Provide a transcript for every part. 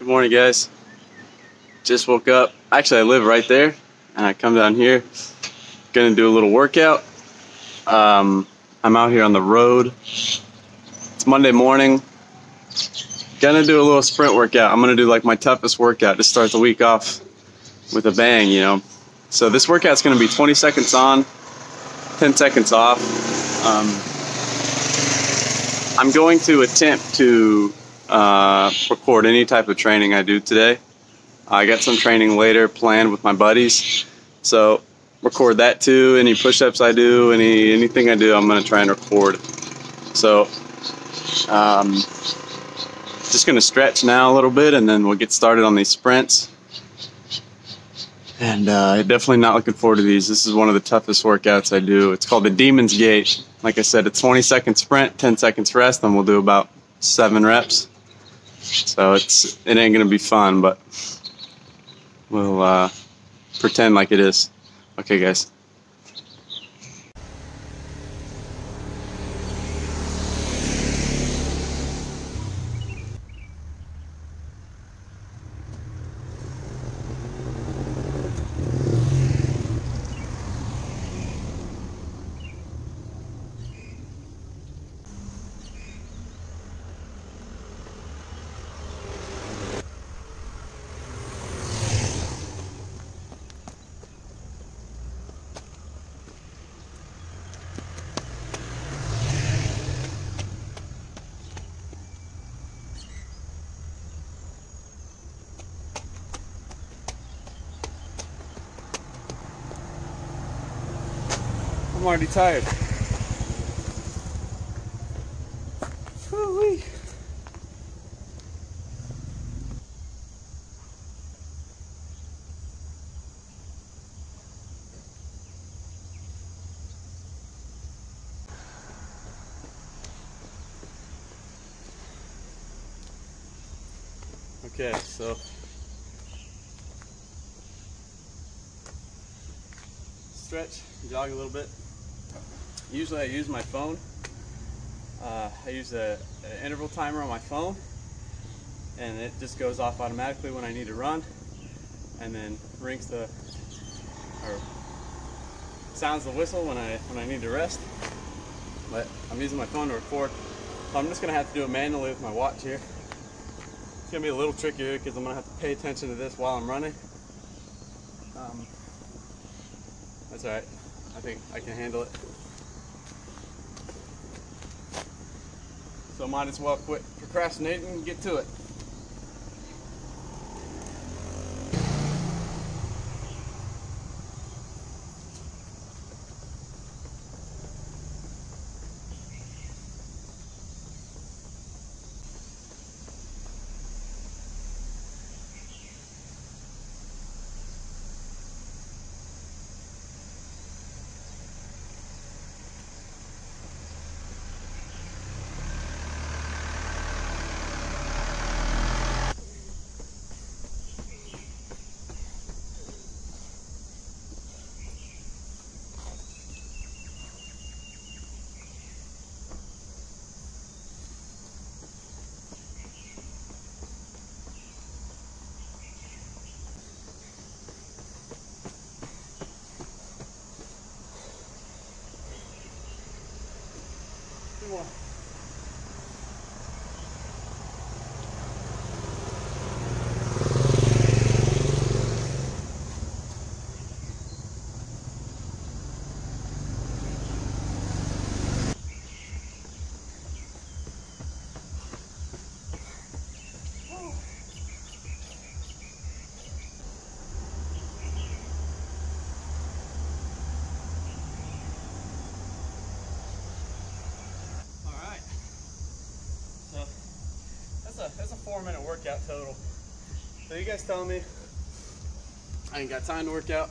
Good morning, guys. Just woke up. Actually, I live right there, and I come down here. Gonna do a little workout. I'm out here on the road. It's Monday morning. Gonna do a little sprint workout. I'm gonna do like my toughest workout to start the week off with a bang, you know. So this workout's gonna be 20 seconds on, 10 seconds off. I'm going to attempt to record any type of training I do today. I got some training later planned with my buddies, so record that too. Any push-ups I do, anything I do, I'm going to try and record. So just going to stretch now a little bit, and then we'll get started on these sprints. And definitely not looking forward to these. This is one of the toughest workouts I do. It's called the Demon's Gate. Like I said, a 20-second sprint, 10 seconds rest, and we'll do about 7 reps. So it ain't gonna be fun, but we'll pretend like it is. Okay, guys. I'm already tired. Woo-wee. Okay, so stretch, jog a little bit. Usually I use my phone. I use an interval timer on my phone, and it just goes off automatically when I need to run, and then sounds the whistle when I need to rest. But I'm using my phone to record, so I'm just gonna have to do it manually with my watch here. It's gonna be a little trickier because I'm gonna have to pay attention to this while I'm running. That's all right. I think I can handle it. So might as well quit procrastinating and get to it. More. That's a 4-minute workout total. So you guys telling me I ain't got time to work out,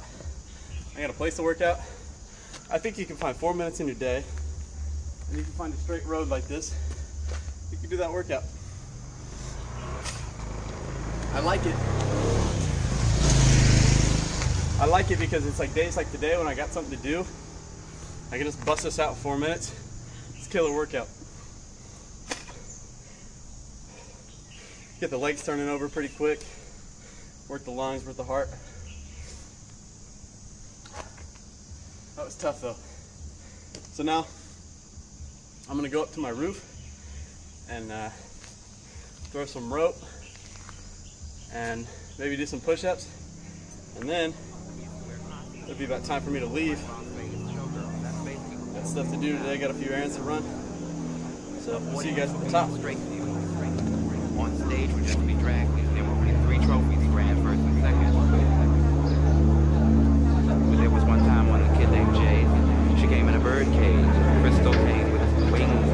I got a place to work out? I think you can find 4 minutes in your day, and you can find a straight road like this. You can do that workout. I like it. I like it because it's like days like today when I got something to do, I can just bust this out in 4 minutes. It's a killer workout. Get the legs turning over pretty quick. Work the lungs, work the heart. That was tough though. So now I'm gonna go up to my roof and throw some rope and maybe do some push-ups, and then it'll be about time for me to leave. Got stuff to do today, got a few errands to run. So we'll see you guys at the top. On stage, we're just be dragged. There will be 3 trophies, grand first and second. There was one time one kid named Jay. She came in a bird cage. Crystal came with wings.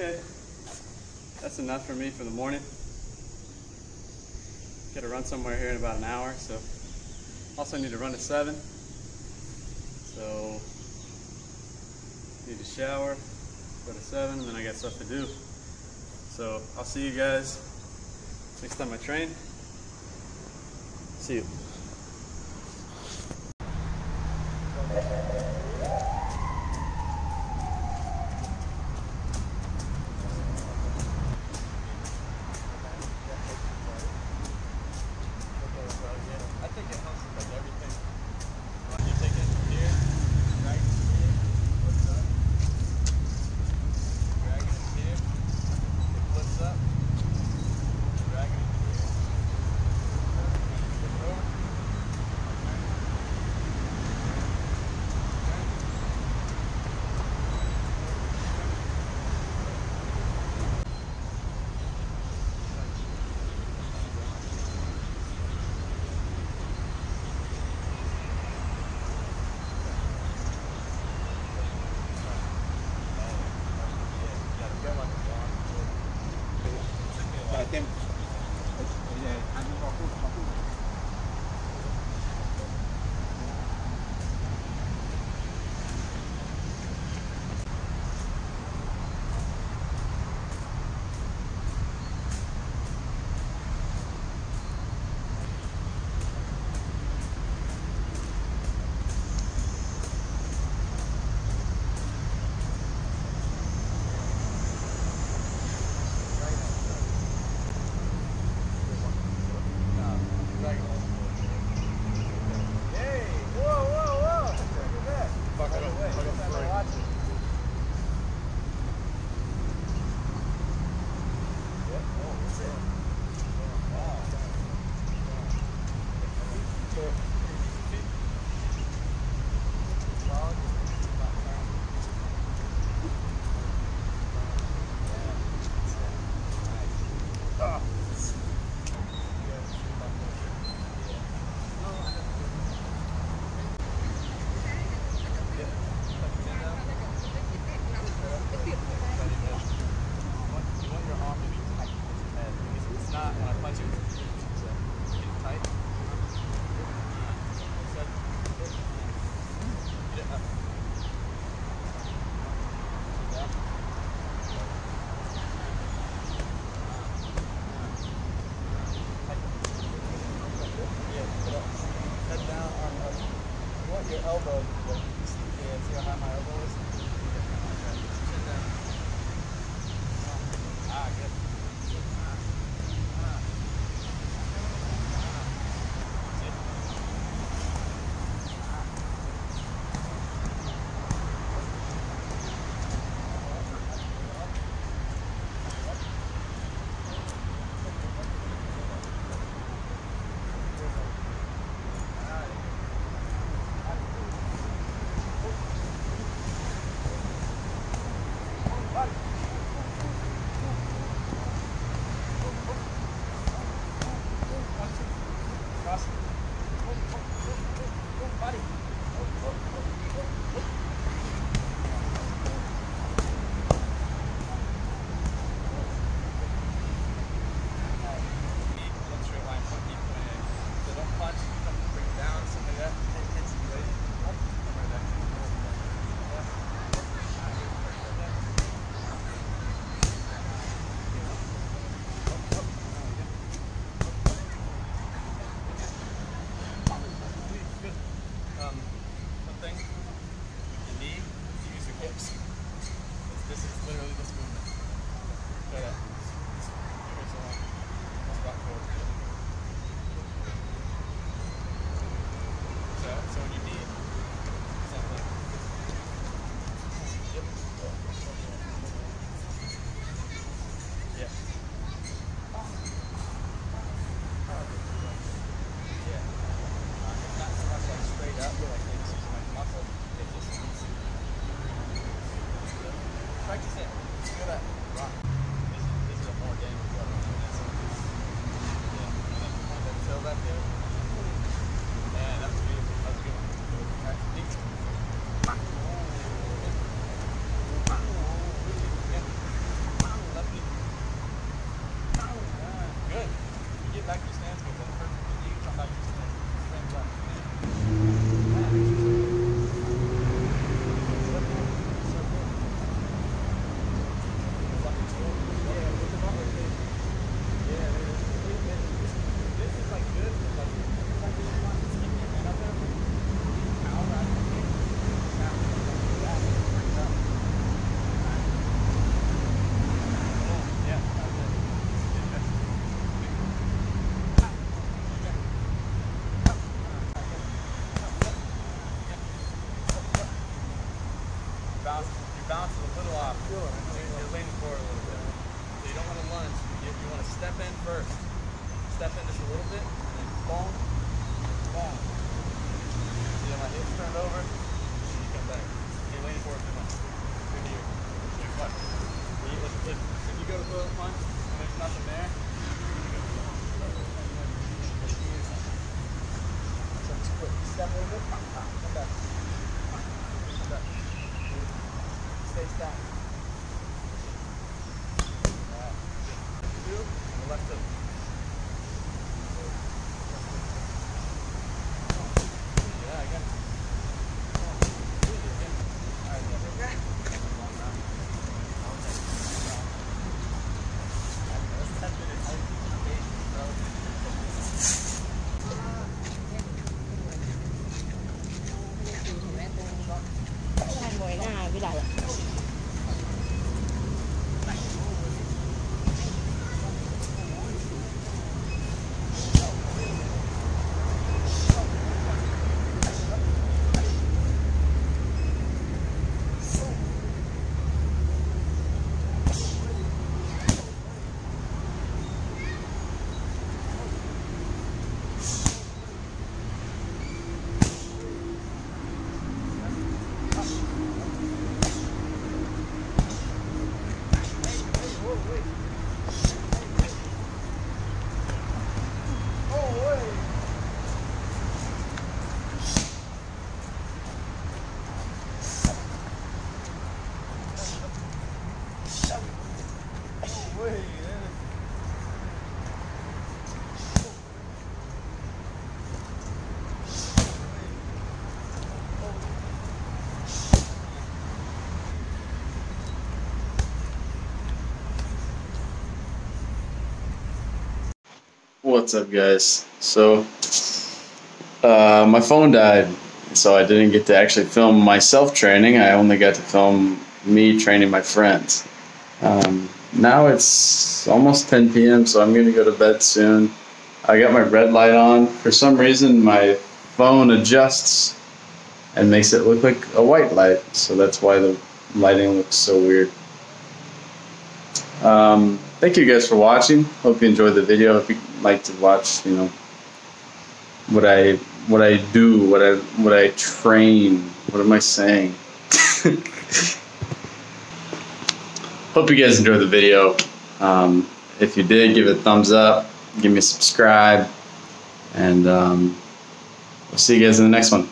Okay, that's enough for me for the morning. Gotta run somewhere here in about an hour, so also need to run at 7. So need to shower, go to 7, and then I got stuff to do. So I'll see you guys next time I train. See you. balance is a little off. You're leaning forward a little bit. So you don't want to lunge. You want to step in first. Step in just a little bit, and then boom, boom. See how my hips turned over? And you come back. You're leaning forward too much. Good here. Good fuck. If you go to throw a punch and there's nothing there, so just quick. Step a little bit. Come back. Come back. Stay stacked. Alright. Two, and the left hook. Yeah, again. Alright, yeah. Hai người na với lại What's up, guys? So my phone died, so I didn't get to actually film myself training. I only got to film me training my friends. Now it's almost 10 p.m., so I'm gonna go to bed soon. I got my red light on. For some reason my phone adjusts and makes it look like a white light, so that's why the lighting looks so weird. Thank you guys for watching. Hope you enjoyed the video. If you like to watch, you know, what I do, what I train. What am I saying? Hope you guys enjoyed the video. If you did, give it a thumbs up, give me a subscribe, and we'll see you guys in the next one.